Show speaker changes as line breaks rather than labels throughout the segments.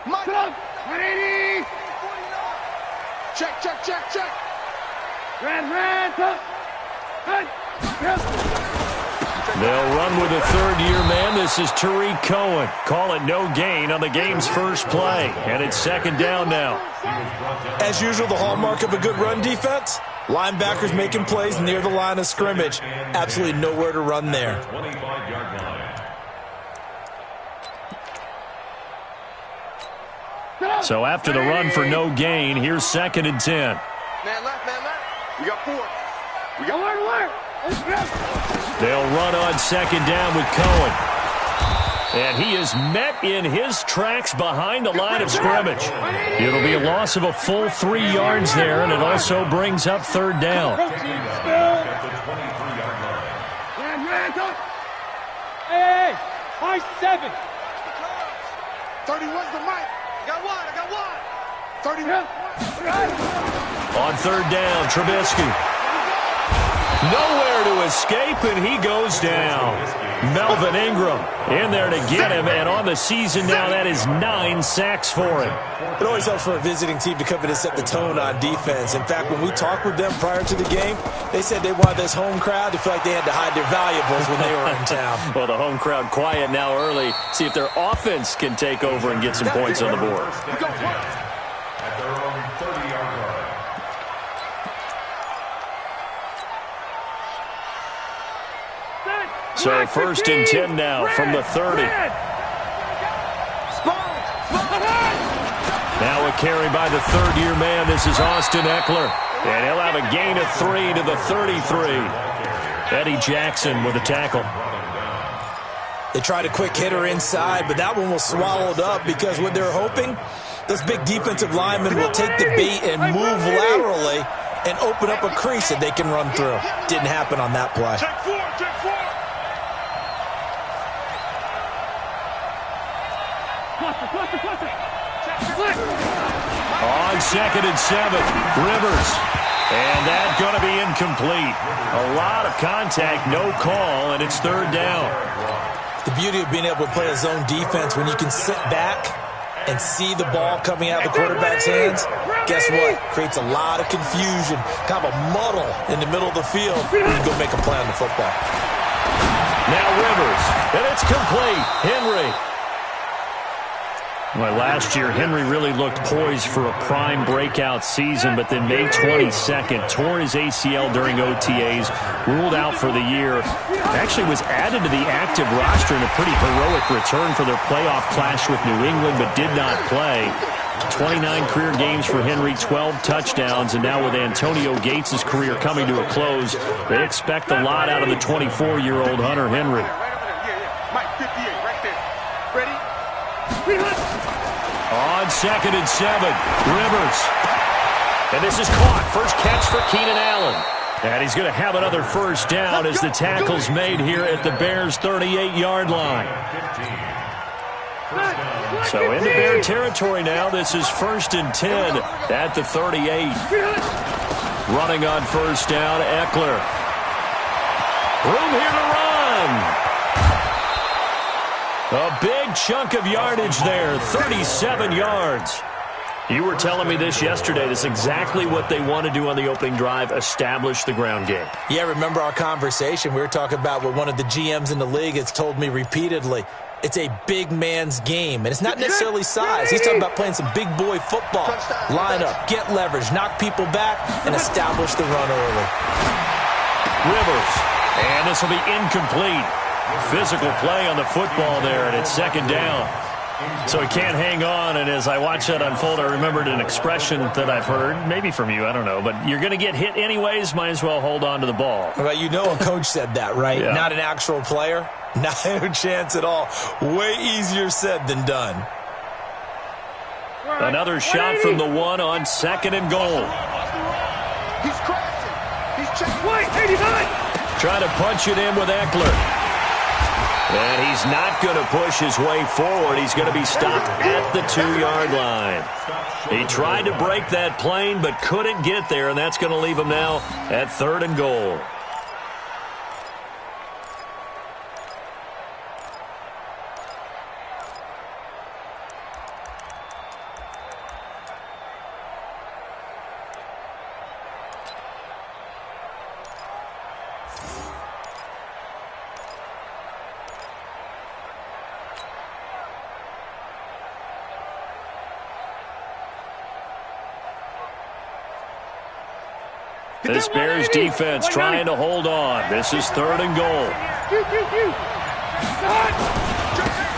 180.
Check, check, check, check.
Red, top.
They'll run with a third-year man. This is Tariq Cohen. Call it no gain on the game's first play. And it's second down now.
As usual, the hallmark of a good run defense, linebackers making plays near the line of scrimmage. Absolutely nowhere to run there.
So after the run for no gain, here's second and 10.
Man left, man left. We got 4. We got
Alert.
They'll run on second down with Cohen. And he is met in his tracks behind the line of scrimmage. It'll be a loss of a full 3 yards there, and it also brings up third down.
Hey, high 7.
31's the mic. I got one. 31.
On third down, Trubisky. Nowhere to escape, and he goes down. Melvin Ingram in there to get him, and on the season now, that is 9 sacks for him.
It always helps for a visiting team to come in and set the tone on defense. In fact, when we talked with them prior to the game, they said they wanted this home crowd to feel like they had to hide their valuables when they were in town.
Well, the home crowd quiet now early. See if their offense can take over and get some points on the board.
At their own 30-yard line.
So first and 10 now from the 30. Now a carry by the third-year man. This is Austin Eckler. And he'll have a gain of 3 to the 33. Eddie Jackson with a tackle.
They tried a quick hitter inside, but that one was swallowed up because what they're hoping, those big defensive linemen will take the bait and move laterally and open up a crease that they can run through. Didn't happen on that play.
Check 4, check 4.
On second and 7, Rivers. And that's going to be incomplete. A lot of contact, no call, and it's third down.
The beauty of being able to play a zone defense when you can sit back and see the ball coming out of the quarterback's hands, guess what? Creates a lot of confusion, kind of a muddle in the middle of the field when you go make a play on the football.
Now Rivers, and it's complete. Henry. Well, last year, Henry really looked poised for a prime breakout season, but then May 22nd, tore his ACL during OTAs, ruled out for the year. Actually was added to the active roster in a pretty heroic return for their playoff clash with New England, but did not play. 29 career games for Henry, 12 touchdowns, and now with Antonio Gates' career coming to a close, they expect a lot out of the 24-year-old Hunter Henry.
Mike 58, right there. Ready?
On second and 7, Rivers. And this is caught. First catch for Keenan Allen. And he's going to have another first down as the tackle's made here at the Bears' 38-yard line. So into Bear territory now. This is first and 10 at the 38. Running on first down, Eckler. Room here to run. A big chunk of yardage there, 37 yards. You were telling me this yesterday. This is exactly what they want to do on the opening drive, establish the ground game.
Yeah, remember our conversation? We were talking about what one of the GMs in the league has told me repeatedly. It's a big man's game, and it's not necessarily size. He's talking about playing some big boy football. Line up, get leverage, knock people back, and establish the run early.
Rivers, and this will be incomplete. Physical play on the football there, and it's second down. So he can't hang on, and as I watch that unfold, I remembered an expression that I've heard, maybe from you, I don't know, but you're going to get hit anyways, might as well hold on to the ball.
Well, you know a coach said that, right?
Yeah. Not
an actual player? No chance at all. Way easier said than done.
Another shot from the 1 on second and goal.
He's crashing. He's checking. Wait, 89.
Trying to punch it in with Eckler. And he's not going to push his way forward. He's going to be stopped at the 2-yard line. He tried to break that plane but couldn't get there, and that's going to leave him now at third and goal. This Bears defense trying to hold on. This is 3rd and goal.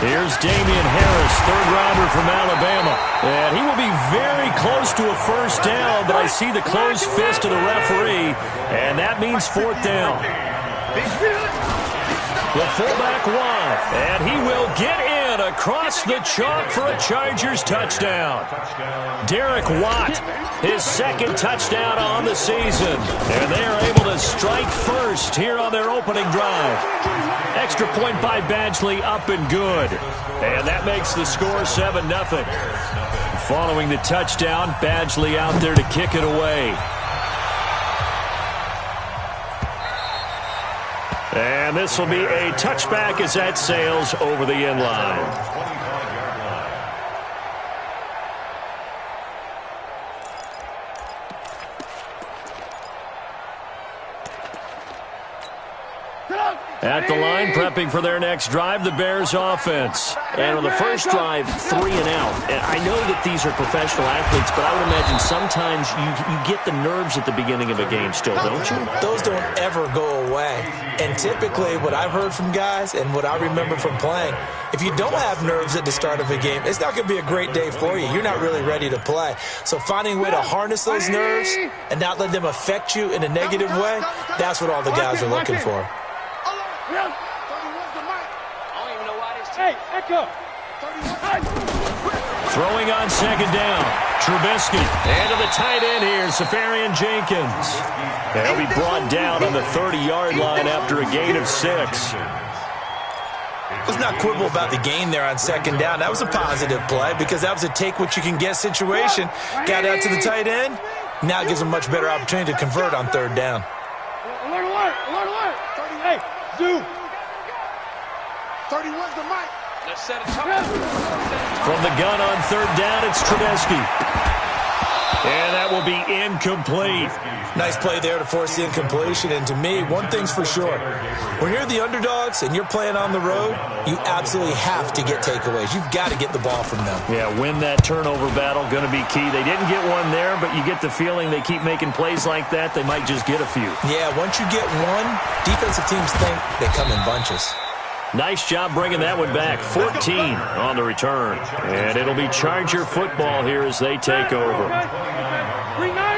Here's Damian Harris, 3rd-rounder from Alabama. And he will be very close to a 1st down, but I see the closed fist of the referee, and that means 4th down. The fullback wide, and he will get in across the chalk for a Chargers touchdown. Derek Watt, his 2nd touchdown on the season, and they are able to strike first here on their opening drive. Extra point by Badgley, up and good. And that makes the score 7-0. Following the touchdown, Badgley out there to kick it away. And this will be a touchback as that sails over the end line. At the line, prepping for their next drive, the Bears offense.
And on the first drive, 3 and out. And I know that these are professional athletes, but I would imagine sometimes you get the nerves at the beginning of a game still, don't you?
Those don't ever go away. And typically, what I've heard from guys and what I remember from playing, if you don't have nerves at the start of a game, it's not going to be a great day for you. You're not really ready to play. So finding a way to harness those nerves and not let them affect you in a negative way, that's what all the guys are looking for.
Hey, Echo.
Throwing on 2nd down. Trubisky. And to the tight end here, Safarian Jenkins. And he'll be brought down on the 30-yard line after a gain of 6.
Let's not quibble about the gain there on 2nd down. That was a positive play because that was a take-what-you-can-get situation. Got out to the tight end. Now it gives them a much better opportunity to convert on 3rd down.
Alert, alert, alert, alert. Hey, Zoo.
31's the mic.
From the gun on 3rd down, it's Trubisky. And that will be incomplete.
Nice play there to force the incompletion. And to me, one thing's for sure. When you're the underdogs and you're playing on the road, you absolutely have to get takeaways. You've got to get the ball from them.
Yeah, win that turnover battle, going to be key. They didn't get one there, but you get the feeling they keep making plays like that, they might just get a few.
Yeah, once you get one, defensive teams think they come in bunches.
Nice job bringing that one back. 14 on the return. And it'll be Charger football here as they take over.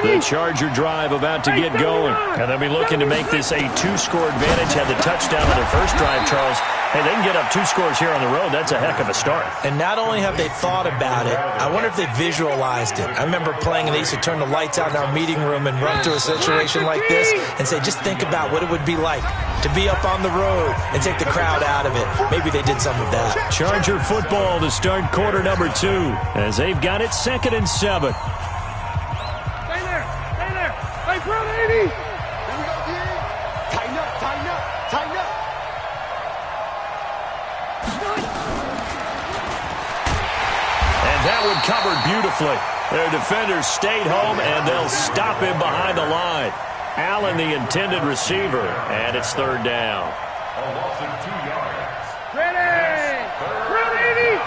The Charger drive about to get going. And they'll be looking to make this a 2-score advantage. Had the touchdown on their first drive, Charles. Hey, they can get up 2 scores here on the road. That's a heck of a start.
And not only have they thought about it, I wonder if they visualized it. I remember playing and they used to turn the lights out in our meeting room and run through a situation like this and say, just think about what it would be like to be up on the road and take the crowd out of it. Maybe they did some of that.
Charger football to start quarter number 2 as they've got it 2nd and 7.
Stay there. Stay there. Hey, bro, 80.
Here we go, kid. Tighten up, tighten up, tighten up.
And that one covered beautifully. Their defenders stayed home, and they'll stop him behind the line. Allen, the intended receiver, and it's 3rd down.
A loss of 2 yards.
Ready. Ready.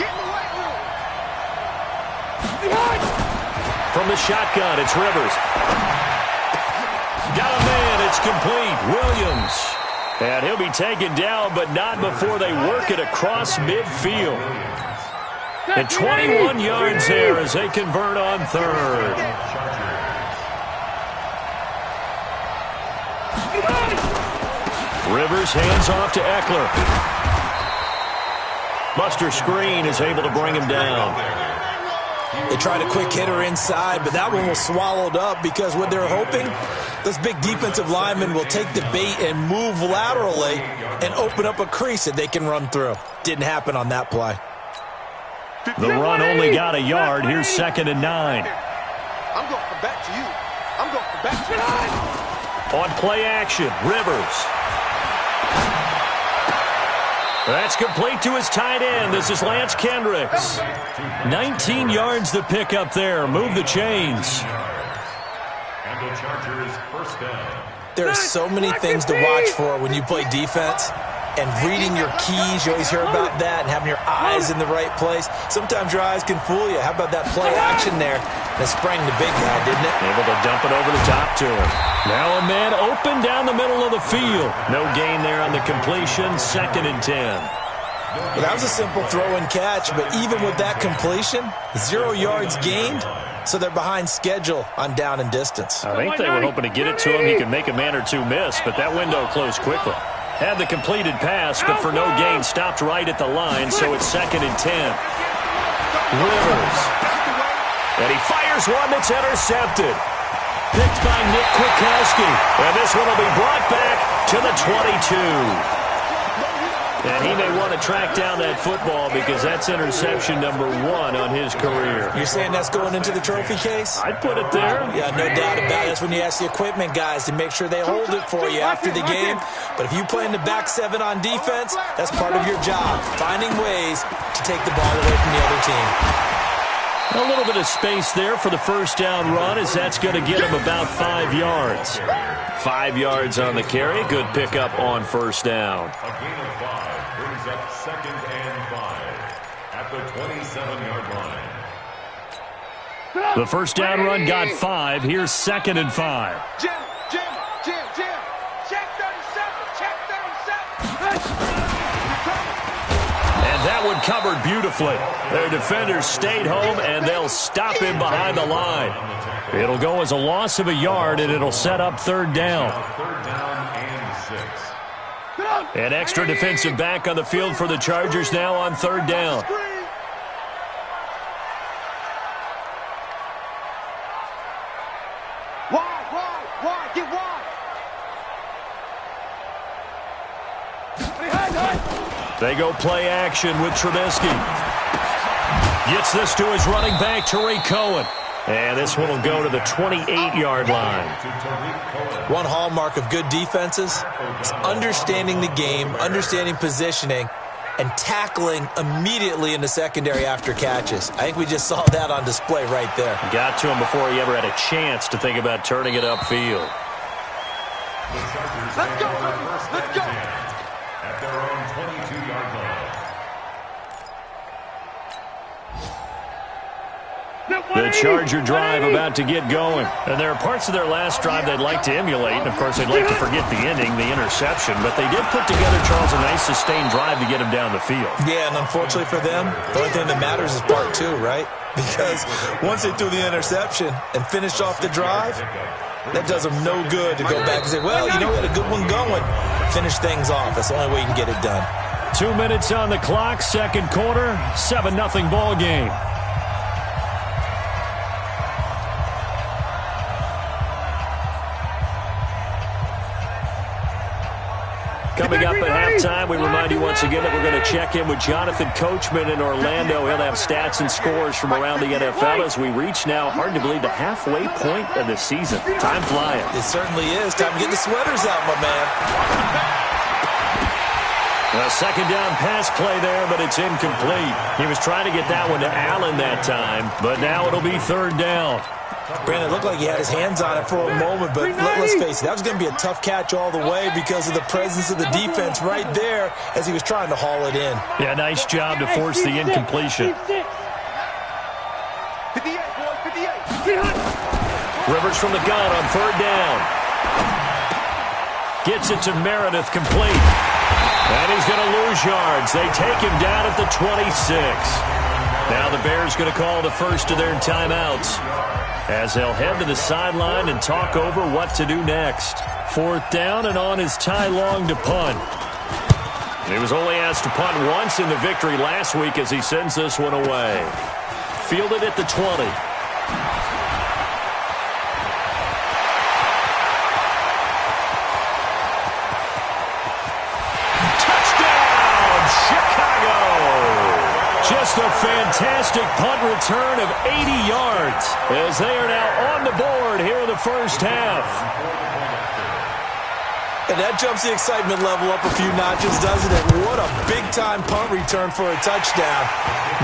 Get in the weight room.
Behind.
From the shotgun, it's Rivers. Got a man, it's complete. Williams. And he'll be taken down, but not before they work it across midfield. And 21 yards there as they convert on 3rd. Rivers hands off to Eckler. Buster Screen is able to bring him down.
They tried a quick hitter inside, but that one was swallowed up because what they're hoping, this big defensive lineman will take the bait and move laterally and open up a crease that they can run through. Didn't happen on that play.
The run only got a yard. Here's 2nd and 9.
I'm going for back to you. I'm going for back to you.
On play action, Rivers. That's complete to his tight end. This is Lance Kendricks. 19 yards to pick up there. Move the chains.
And the Chargers first down.
There are so many things to watch for when you play defense. and reading your keys. You always hear about that, and having your eyes in the right place. Sometimes your eyes can fool you. How about that play action there? That sprang the big guy, didn't it?
Able to dump it over the top to him. Now a man open down the middle of the field. No gain there on the completion. 2nd and 10.
Well, that was a simple throw and catch, but even with that completion, 0 yards gained, so they're behind schedule on down and distance.
I think they were hoping to get it to him. He could make a man or two miss, but that window closed quickly. Had the completed pass, but for no gain, stopped right at the line, so it's 2nd and 10. Rivers. And he fires one that's intercepted. Picked by Nick Kwiatkowski. And this one will be brought back to the 22. And he may want to track down that football because that's interception number 1 on his career.
You're saying that's going into the trophy case?
I'd put it there.
Yeah, no doubt about it. That's when you ask the equipment guys to make sure they hold it for you after the game. But if you play in the back 7 on defense, that's part of your job, finding ways to take the ball away from the other team.
A little bit of space there for the first down run as that's going to get him about 5 yards. 5 yards on the carry. Good pickup on first down.
A gain of 5 brings up 2nd and 5 at the 27-yard line.
The first down run got 5. Here's 2nd and 5.
Jim, check 37, check 37.
And that one covered beautifully. Their defenders stayed home, and they'll stop him behind the line. It'll go as a loss of a yard, and it'll set up 3rd down.
3rd down and 6.
An extra defensive back on the field for the Chargers now on 3rd down.
Wide, get wide.
They go play action with Trubisky. Gets this to his running back, Tariq Cohen. And this one will go to the 28-yard line.
One hallmark of good defenses is understanding the game, understanding positioning, and tackling immediately in the secondary after catches. I think we just saw that on display right there.
Got to him before he ever had a chance to think about turning it upfield.
Let's go, baby. Let's go.
At their own 22-yard line.
The Charger drive about to get going. And there are parts of their last drive they'd like to emulate. And, of course, they'd like to forget the ending, the interception. But they did put together, Charles, a nice sustained drive to get him down the field.
Yeah, and unfortunately for them, the only thing that matters is part 2, right? Because once they threw the interception and finished off the drive, that does them no good to go back and say, well, you know, we had a good one going. Finish things off. That's the only way you can get it done.
2 minutes on the clock, 2nd quarter, 7-0 ball game. Coming up at halftime, we remind you once again that we're going to check in with Jonathan Coachman in Orlando. He'll have stats and scores from around the NFL as we reach now, hard to believe, the halfway point of the season. Time flying.
It certainly is. Time to get the sweaters out, my man.
A 2nd down pass play there, but it's incomplete. He was trying to get that one to Allen that time, but now it'll be 3rd down.
Brandon, it looked like he had his hands on it for a moment, but let's face it, that was going to be a tough catch all the way because of the presence of the defense right there as he was trying to haul it in.
Yeah, nice job to force the incompletion.
58, boy, 58.
Rivers from the gun on 3rd down. Gets it to Meredith, complete. And he's going to lose yards. They take him down at the 26. Now the Bears going to call the first of their timeouts as they'll head to the sideline and talk over what to do next. 4th down, and on is Ty Long to punt. He was only asked to punt once in the victory last week as he sends this one away. Fielded at the 20. Just a fantastic punt return of 80 yards as they are now on the board here in the first half.
And that jumps the excitement level up a few notches, doesn't it? What a big-time punt return for a touchdown.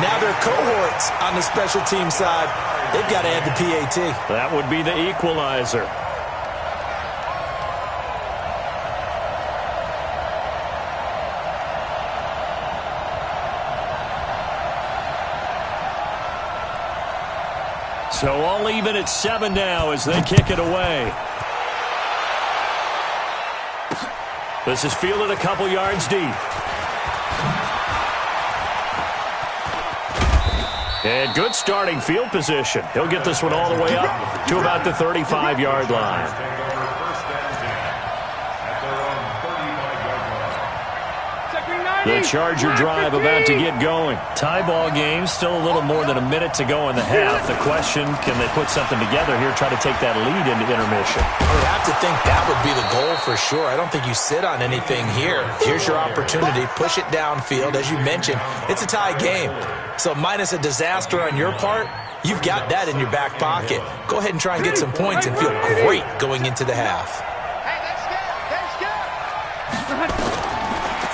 Now their cohorts on the special team side, they've got to add the PAT.
That would be the equalizer. So all even at 7 now as they kick it away. This is fielded a couple yards deep. And good starting field position. He'll get this one all the way up to about the 35-yard line. The Charger drive about to get going. Tie ball game, still a little more than a minute to go in the half. The question, can they put something together here, try to take that lead into intermission?
I would have to think that would be the goal for sure. I don't think you sit on anything here. Here's your opportunity. Push it downfield. As you mentioned, it's a tie game. So minus a disaster on your part, you've got that in your back pocket. Go ahead and try and get some points and feel great going into the half.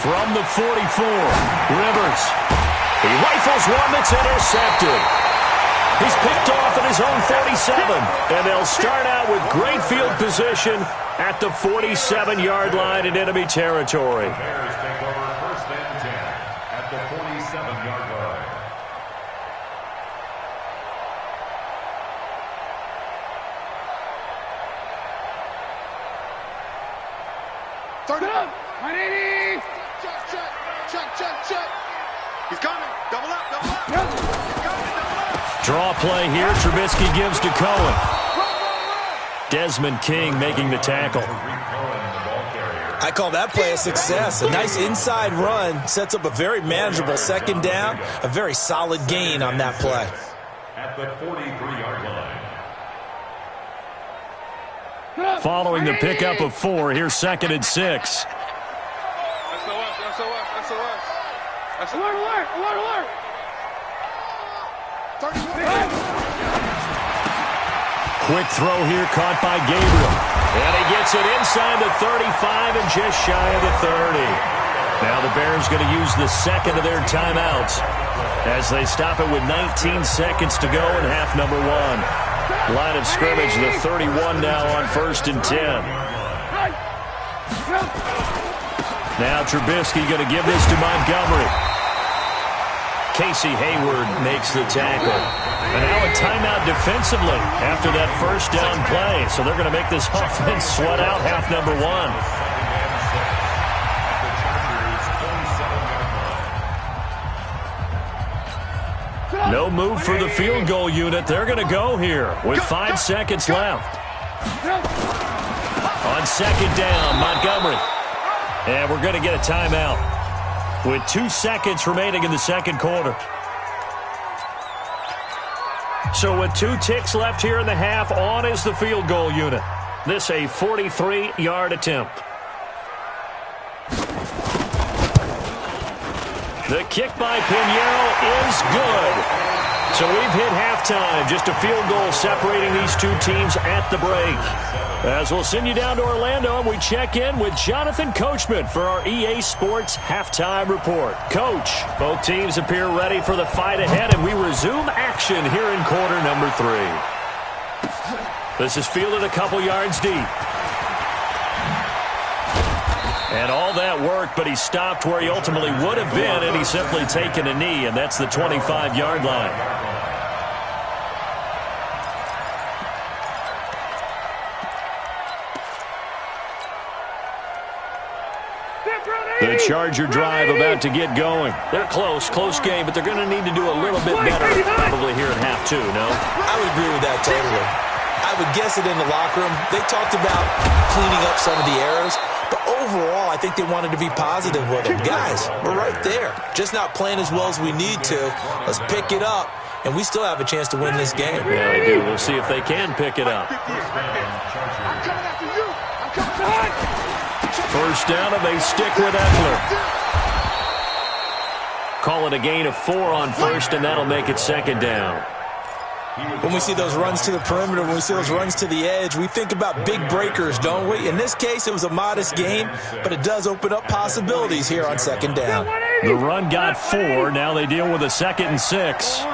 From the 44, Rivers. He rifles one that's intercepted. He's picked off at his own 47. And they'll start out with great field position at the 47-yard line in enemy territory.
The Bears take over 1st and 10 at the 47-yard line.
Third up. 180.
Check. He's coming. Double up. He's coming, double up.
Draw play here. Trubisky gives to Cohen. Desmond King making the tackle.
I call that play a success. A nice inside run sets up a very manageable second down. A very solid gain on that play.
At the 43-yard line.
Following the pickup of 4, here's 2nd and 6.
Alert.
Quick throw here caught by Gabriel. And he gets it inside the 35 and just shy of the 30. Now the Bears going to use the second of their timeouts as they stop it with 19 seconds to go in half number 1. Line of scrimmage, the 31 now on 1st and 10. Now Trubisky going to give this to Montgomery. Casey Hayward makes the tackle. And now a timeout defensively after that first down play. So they're going to make this offense sweat out half number 1. No move for the field goal unit. They're going to go here with 5 seconds left. On 2nd down, Montgomery. And we're going to get a timeout with 2 seconds remaining in the second quarter. So with 2 ticks left here in the half, on is the field goal unit. This a 43-yard attempt. The kick by Pinheiro is good. So we've hit halftime. Just a field goal separating these 2 teams at the break. As we'll send you down to Orlando, and we check in with Jonathan Coachman for our EA Sports Halftime Report. Coach, both teams appear ready for the fight ahead, and we resume action here in quarter number 3. This is fielded a couple yards deep. And all that work, but he stopped where he ultimately would have been, and he's simply taken a knee, and that's the 25-yard line. The Charger drive about to get going. They're close game, but they're going to need to do a little bit better probably here in half 2, no?
I would agree with that totally. I would guess it in the locker room. They talked about cleaning up some of the errors, but overall, I think they wanted to be positive with them. Guys, we're right there. Just not playing as well as we need to. Let's pick it up, and we still have a chance to win this game.
Yeah, they do. We'll see if they can pick it up. First down, and they stick with Eckler. Call it a gain of 4 on 1st, and that'll make it 2nd down.
When we see those runs to the perimeter, when we see those runs to the edge, we think about big breakers, don't we? In this case, it was a modest gain, but it does open up possibilities here on 2nd down.
The run got 4. Now they deal with a 2nd and 6.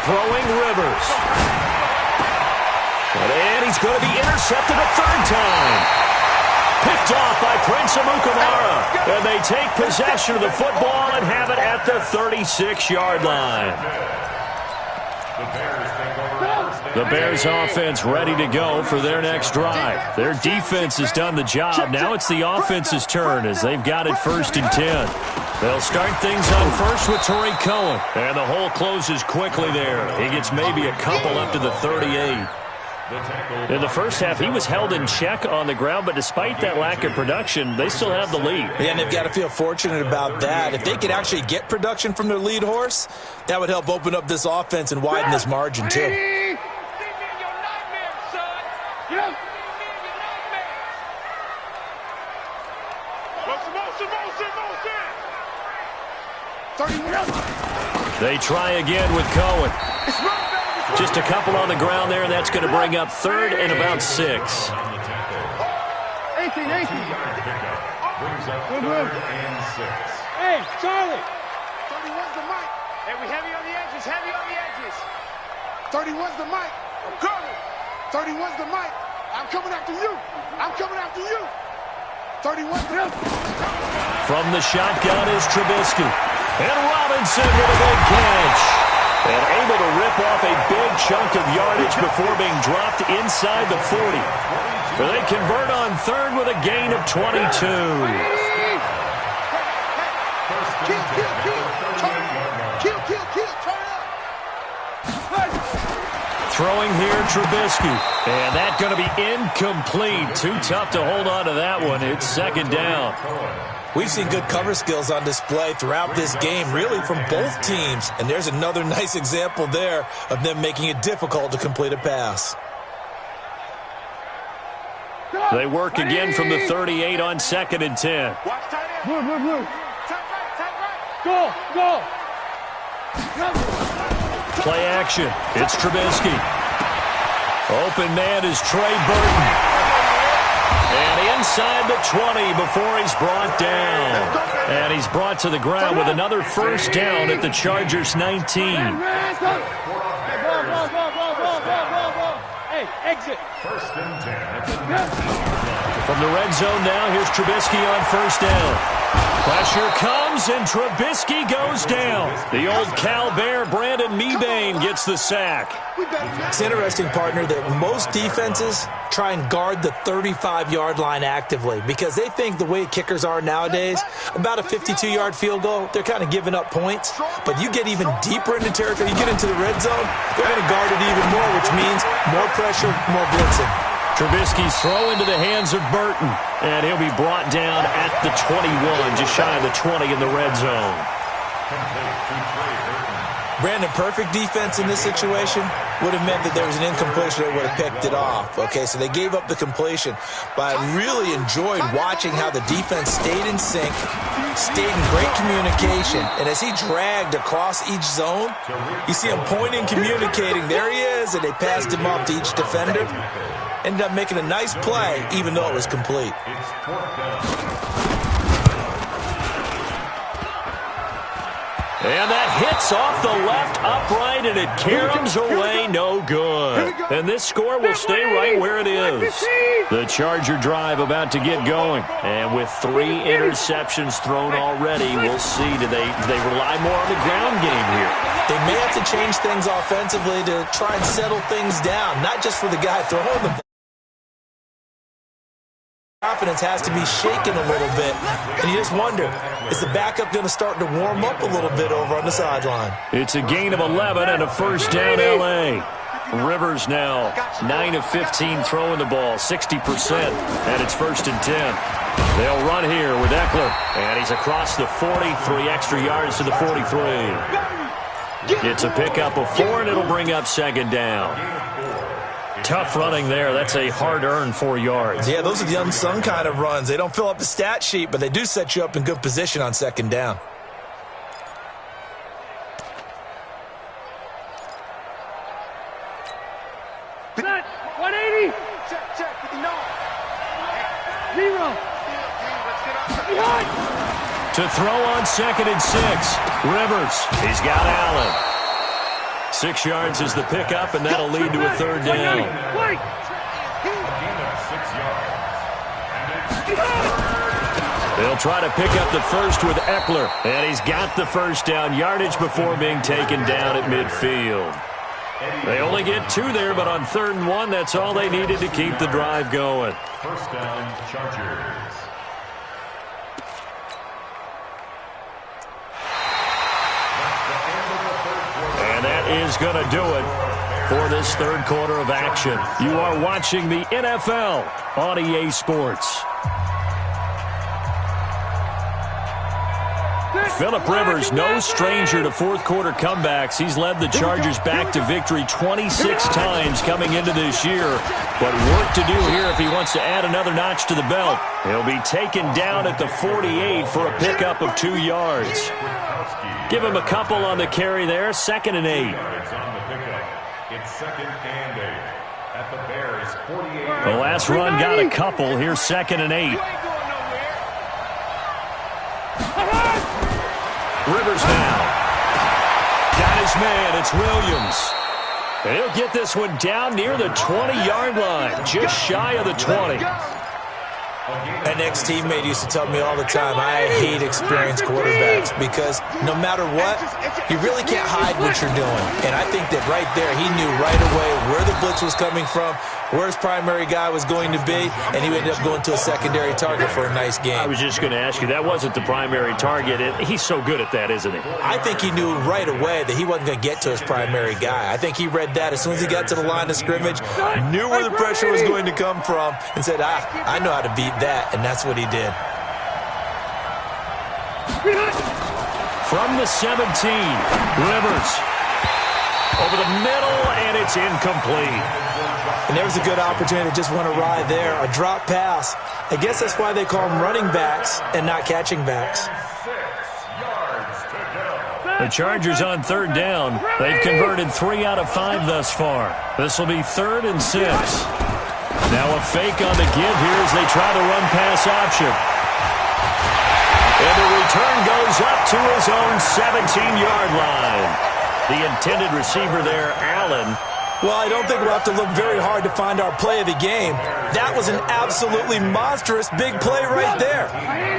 Throwing Rivers. And he's going to be intercepted a 3rd time. Picked off by Prince Amukamara. And they take possession of the football and have it at the 36-yard line. The Bears offense ready to go for their next drive. Their defense has done the job. Now it's the offense's turn as they've got it 1st and 10. They'll start things on first with Torrey Cohen. And the hole closes quickly there. He gets maybe a couple up to the 38. In the first half, he was held in check on the ground, but despite that lack of production, they still have the lead.
Yeah, and they've got to feel fortunate about that. If they could actually get production from their lead horse, that would help open up this offense and widen this margin, too.
They try again with Cohen. Just a couple on the ground there, and that's going to bring up 3rd and about 6.
18.
Brings up 3rd and 6.
Hey, Charlie.
31's the mic.
Hey, we heavy on the edges, heavy on the edges.
31's the mic. I'm coming. 31's the mic. I'm coming after you. I'm coming after you. 31's the mic.
From the shotgun is Trubisky. And Robinson with a big catch. And able to rip off a big chunk of yardage before being dropped inside the 40. But they convert on 3rd with a gain of 22. Throwing here, Trubisky. And that's going to be incomplete. Too tough to hold on to that one. It's 2nd down.
We've seen good cover skills on display throughout this game, really from both teams. And there's another nice example there of them making it difficult to complete a pass.
They work again from the 38 on 2nd and 10.
Blue. Go.
Play action. It's Trubisky. Open man is Trey Burton. And inside the 20 before he's brought down. And he's brought to the ground with another 1st down at the Chargers' 19.
Hey, exit.
1st and 10 at the 19.
From the red zone now, here's Trubisky on 1st down. Pressure comes, and Trubisky goes down. The old Cal Bear, Brandon Mebane, gets the sack.
It's interesting, partner, that most defenses try and guard the 35-yard line actively because they think the way kickers are nowadays, about a 52-yard field goal, they're kind of giving up points. But you get even deeper into territory, you get into the red zone, they're going to guard it even more, which means more pressure, more blitzing.
Trubisky's throw into the hands of Burton, and he'll be brought down at the 21, just shy of the 20 in the red zone.
Brandon, perfect defense in this situation would have meant that there was an incompletion that would have picked it off. Okay, so they gave up the completion, but I really enjoyed watching how the defense stayed in sync, stayed in great communication, and as he dragged across each zone, you see him pointing, communicating. There he is, and they passed him off to each defender. Ended up making a nice play, even though it was complete.
And that hits off the left upright, and it caroms away no good. And this score will stay right where it is. The Charger drive about to get going. And with 3 interceptions thrown already, we'll see. Do they rely more on the ground game here?
They may have to change things offensively to try and settle things down, not just for the guy throwing the ball. Confidence has to be shaken a little bit, and you just wonder, is the backup going to start to warm up a little bit over on the sideline?
It's a gain of 11 and a 1st down L.A. Rivers now 9 of 15 throwing the ball, 60%, and it's 1st and 10. They'll run here with Eckler, and he's across the 40, 3 extra yards to the 43. It's a pickup of 4, and it'll bring up 2nd down. Tough running there. That's a hard-earned 4 yards.
Yeah, those are the unsung kind of runs. They don't fill up the stat sheet, but they do set you up in good position on 2nd down.
Set. 180.
Check. 0.
Behind.
To throw on 2nd and 6. Rivers. He's got Allen. 6 yards is the pickup, and that'll lead to a 3rd down.
A gain of 6 yards. And
They'll try to pick up the first with Eckler, and he's got the first down, yardage before being taken down at midfield. They only get 2 there, but on 3rd and 1, that's all they needed to keep the drive going.
First down, Chargers.
And that is going to do it for this 3rd quarter of action. You are watching the NFL on EA Sports. Phillip Rivers, no stranger to 4th quarter comebacks. He's led the Chargers back to victory 26 times coming into this year. But work to do here if he wants to add another notch to the belt. He'll be taken down at the 48 for a pickup of 2 yards. Give him a couple on the carry there, 2nd and 8.
It's 2nd and 8 at the Bears 48.
The last run got a couple. Here's 2nd and 8. Rivers now. Got his man. It's Williams. And he'll get this one down near the 20-yard line, just shy of the 20.
An ex-teammate used to tell me all the time, I hate experienced quarterbacks because no matter what, you really can't hide what you're doing. And I think that right there, he knew right away where the blitz was coming from, where his primary guy was going to be, and he ended up going to a secondary target for a nice game.
I was just going to ask you, that wasn't the primary target. He's so good at that, isn't he?
I think he knew right away that he wasn't going to get to his primary guy. I think he read that as soon as he got to the line of scrimmage, knew where the pressure was going to come from, and said, I know how to beat that, and that's what he did.
From the 17, Rivers. Over the middle, and it's incomplete.
And there was a good opportunity to just want to ride there. A drop pass. I guess that's why they call them running backs and not catching backs.
6 yards to go.
The Chargers on 3rd down. They've converted 3 out of 5 thus far. This will be 3rd and 6. Now a fake on the give here as they try the run-pass option. And the return goes up to his own 17-yard line. The intended receiver there, Allen.
Well, I don't think we'll have to look very hard to find our play of the game. That was an absolutely monstrous big play right there.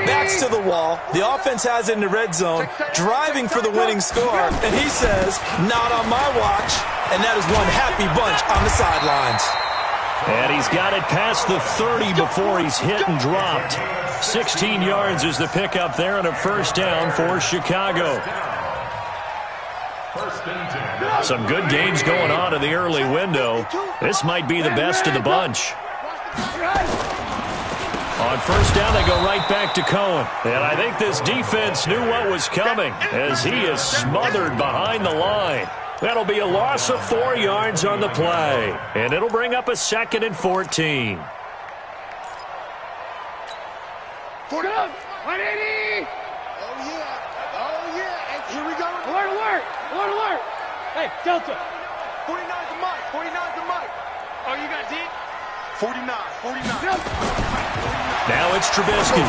Backs to the wall. The offense has it in the red zone, driving for the winning score. And he says, not on my watch. And that is one happy bunch on the sidelines.
And he's got it past the 30 before he's hit and dropped. 16 yards is the pickup there and a first down for Chicago. Some good games going on in the early window. This might be the best of the bunch. On first down, they go right back to Cohen. And I think this defense knew what was coming as he is smothered behind the line. That'll be a loss of 4 yards on the play. And it'll bring up a 2nd and 14.
For the 180. Oh yeah. And here we go.
Alert. Hey, Delta.
49's the mic. 49's the mic.
Oh, you got deep?
49.
Now it's Trubisky.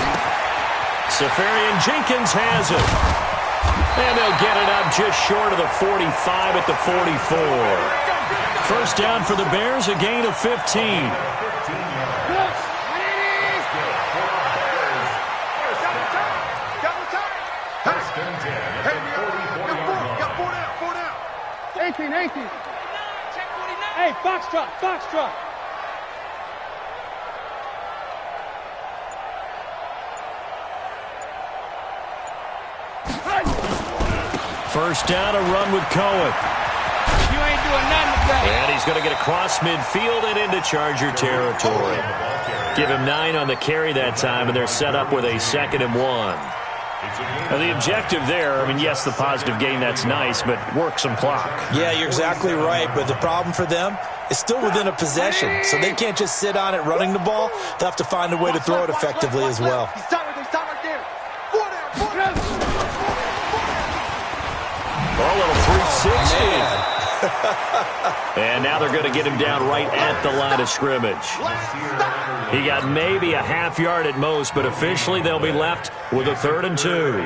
Safarian Jenkins has it. And they'll get it up just short of the 45 at the 44. First down for the Bears, a gain of 15.
Hey, Foxtrot.
First down, a run with Cohen.
You ain't doing nothing today.
And he's going to get across midfield and into Charger territory. Give him 9 on the carry that time, and they're set up with a 2nd and 1. Now, the objective there, I mean, yes, the positive gain, that's nice, but work some clock.
Yeah, you're exactly right, but the problem for them is still within a possession, so they can't just sit on it running the ball. They'll have to find a way to throw it effectively as well.
He's right there.
A little 360. And now they're going to get him down right at the line of scrimmage. He got maybe a half yard at most, but officially they'll be left with a 3rd and 2.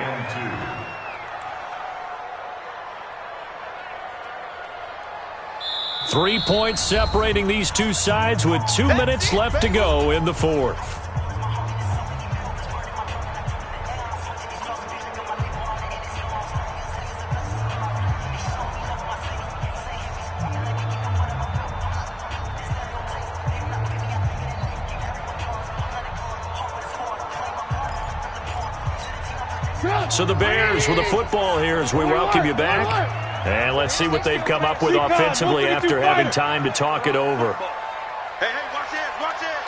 Three points separating these two sides with 2 minutes left to go in the 4th. So the Bears with the football here as we welcome you back. And let's see what they've come up with offensively after having time to talk it over.
Hey, watch it, watch it.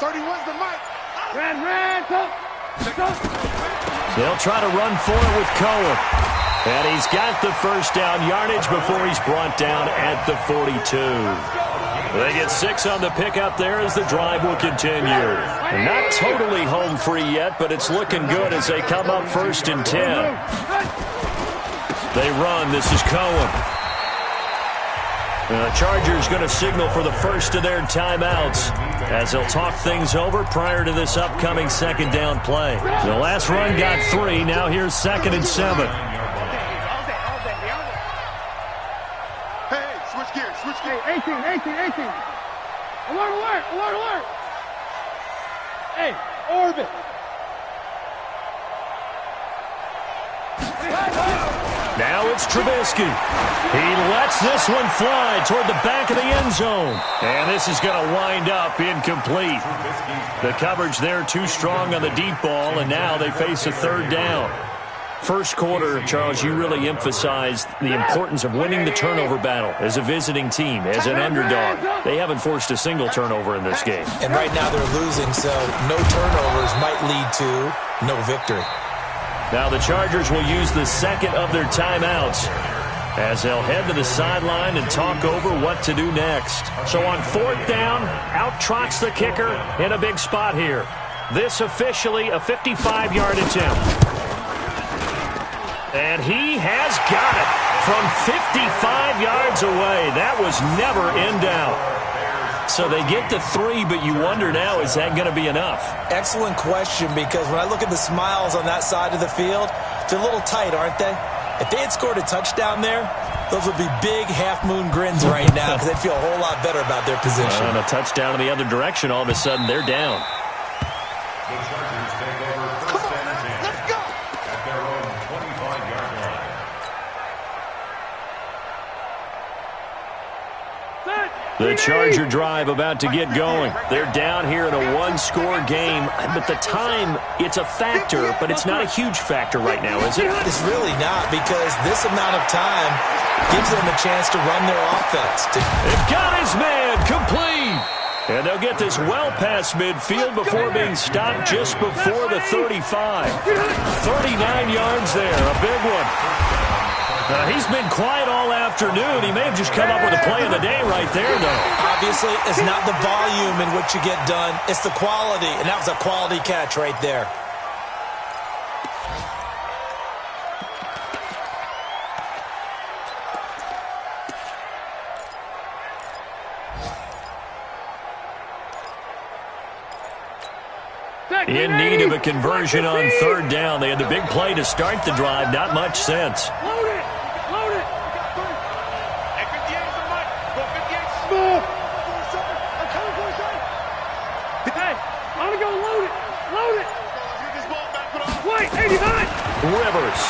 31's the mic.
Red, go.
They'll try to run for it with Cohen. And he's got the first down yardage before he's brought down at the 42. They get 6 on the pickup there as the drive will continue. Not totally home free yet, but it's looking good as they come up 1st and 10. They run. This is Cohen. The Chargers going to signal for the first of their timeouts as they'll talk things over prior to this upcoming 2nd down play. The last run got 3. Now here's 2nd and 7.
Hey, switch gears, switch gears.
18. Alert. Hey, orbit.
Now it's Trubisky. He lets this one fly toward the back of the end zone. And this is going to wind up incomplete. The coverage there too strong on the deep ball, and now they face a 3rd down. First quarter, Charles, you really emphasized the importance of winning the turnover battle as a visiting team, as an underdog. They haven't forced a single turnover in this game.
And right now they're losing, so no turnovers might lead to no victory.
Now the Chargers will use the 2nd of their timeouts as they'll head to the sideline and talk over what to do next. So on 4th down, out trots the kicker in a big spot here. This officially a 55-yard attempt. And he has got it from 55 yards away. That was never in doubt. So they get to 3, but you wonder now, is that going to be enough?
Excellent question, because when I look at the smiles on that side of the field, they're a little tight, aren't they? If they had scored a touchdown there, those would be big half-moon grins right now because they'd feel a whole lot better about their position.
And a touchdown in the other direction, all of a sudden they're down.
The Chargers take over 1st and 10 at their own 25-yard line.
The Charger drive about to get going. They're down here in a one-score game, but the time, it's a factor, but it's not a huge factor right now, is it?
It's really not, because this amount of time gives them a chance to run their offense.
They've got his man complete. And they'll get this well past midfield before being stopped just before the 35. 39 yards there, a big one. He's been quiet all afternoon. He may have just come up with a play of the day right there, though.
Obviously, it's not the volume in which you get done. It's the quality, and that was a quality catch right there.
In need of a conversion on 3rd down. They had the big play to start the drive. Not much sense.
Load it.
Hey, 58 is the mic. Go 58.
Smooth.
I'm coming for a second.
Hey, I'm going to go load it.
Let's get this ball back. Put on.
Wait, 89.
Rivers.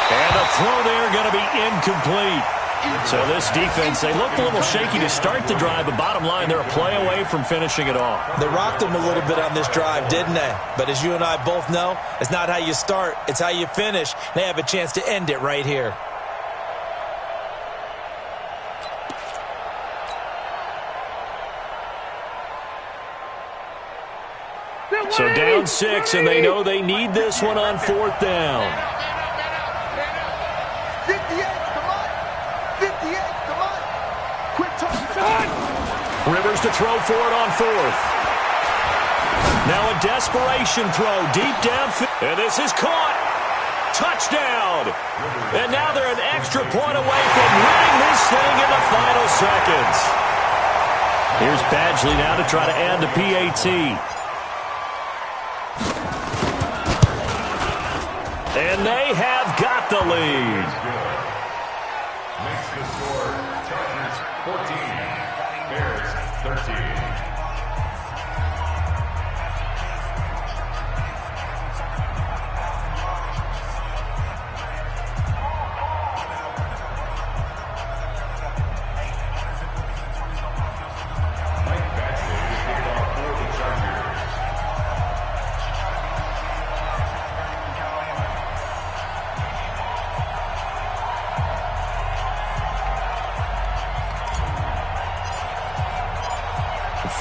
And the throw there going to be incomplete. So this defense, they looked a little shaky to start the drive, but bottom line, they're a play away from finishing it off.
They rocked them a little bit on this drive, didn't they? But as you and I both know, it's not how you start, it's how you finish. They have a chance to end it right here.
So down 6, and they know they need this one on 4th down.
58, come on. 58, come on. Quick touch.
Rivers to throw for it on 4th. Now a desperation throw deep downfield. And this is caught. Touchdown. And now they're an extra point away from winning this thing in the final seconds. Here's Badgley now to try to add the PAT. And they have got the lead.
Makes the score Chargers 14, Bears 13.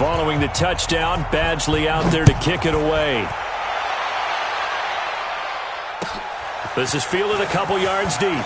Following the touchdown, Badgley out there to kick it away. This is fielded a couple yards deep.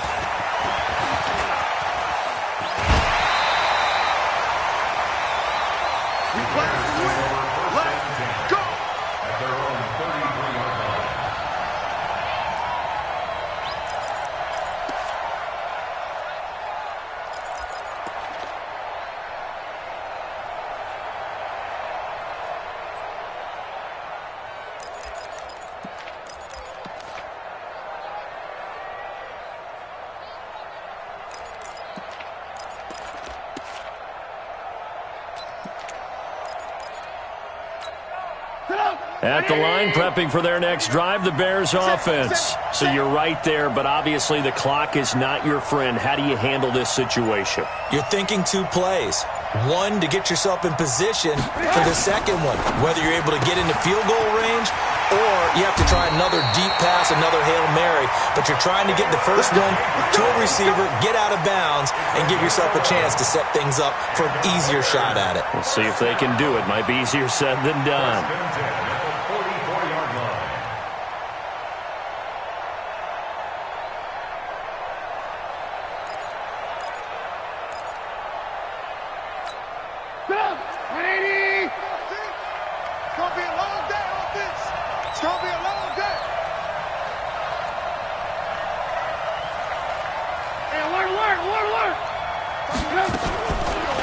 At the line, prepping for their next drive, the Bears offense. So you're right there, but obviously the clock is not your friend. How do you handle this situation?
You're thinking 2 plays. One, to get yourself in position for the second one, whether you're able to get into field goal range or you have to try another deep pass, another Hail Mary. But you're trying to get the first one to a receiver, get out of bounds, and give yourself a chance to set things up for an easier shot at it.
We'll see if they can do it. Might be easier said than done.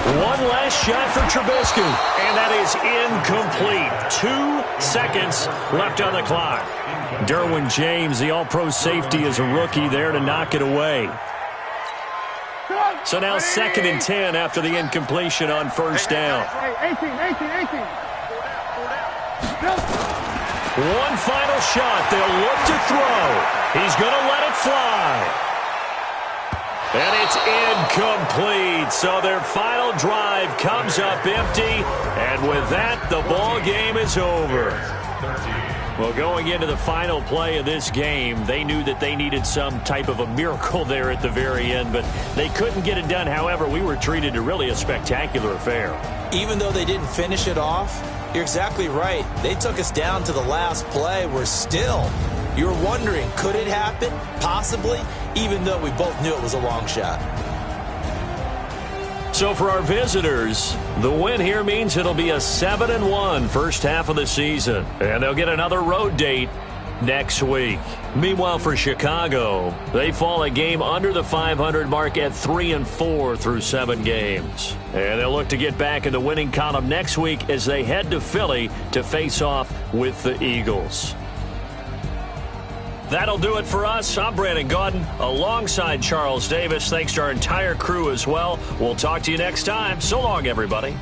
One last shot for Trubisky, and that is incomplete. 2 seconds left on the clock. Derwin James, the all-pro safety, is a rookie there to knock it away. So now 2nd and 10 after the incompletion on first down.
18.
One final shot. They'll look to throw. He's going to let it fly. And it's incomplete. So their final drive comes up empty. And with that, the ball game is over. Well, going into the final play of this game, they knew that they needed some type of a miracle there at the very end, but they couldn't get it done. However, we were treated to really a spectacular affair.
Even though they didn't finish it off, you're exactly right. They took us down to the last play. We're still, you're wondering, could it happen? Possibly, even though we both knew it was a long shot.
So for our visitors, the win here means it'll be a 7-1 first half of the season. And they'll get another road date next week. Meanwhile, for Chicago, they fall a game under the 500 mark at 3-4 through 7 games. And they'll look to get back in the winning column next week as they head to Philly to face off with the Eagles. That'll do it for us. I'm Brandon Gaudin alongside Charles Davis. Thanks to our entire crew as well. We'll talk to you next time. So long, everybody.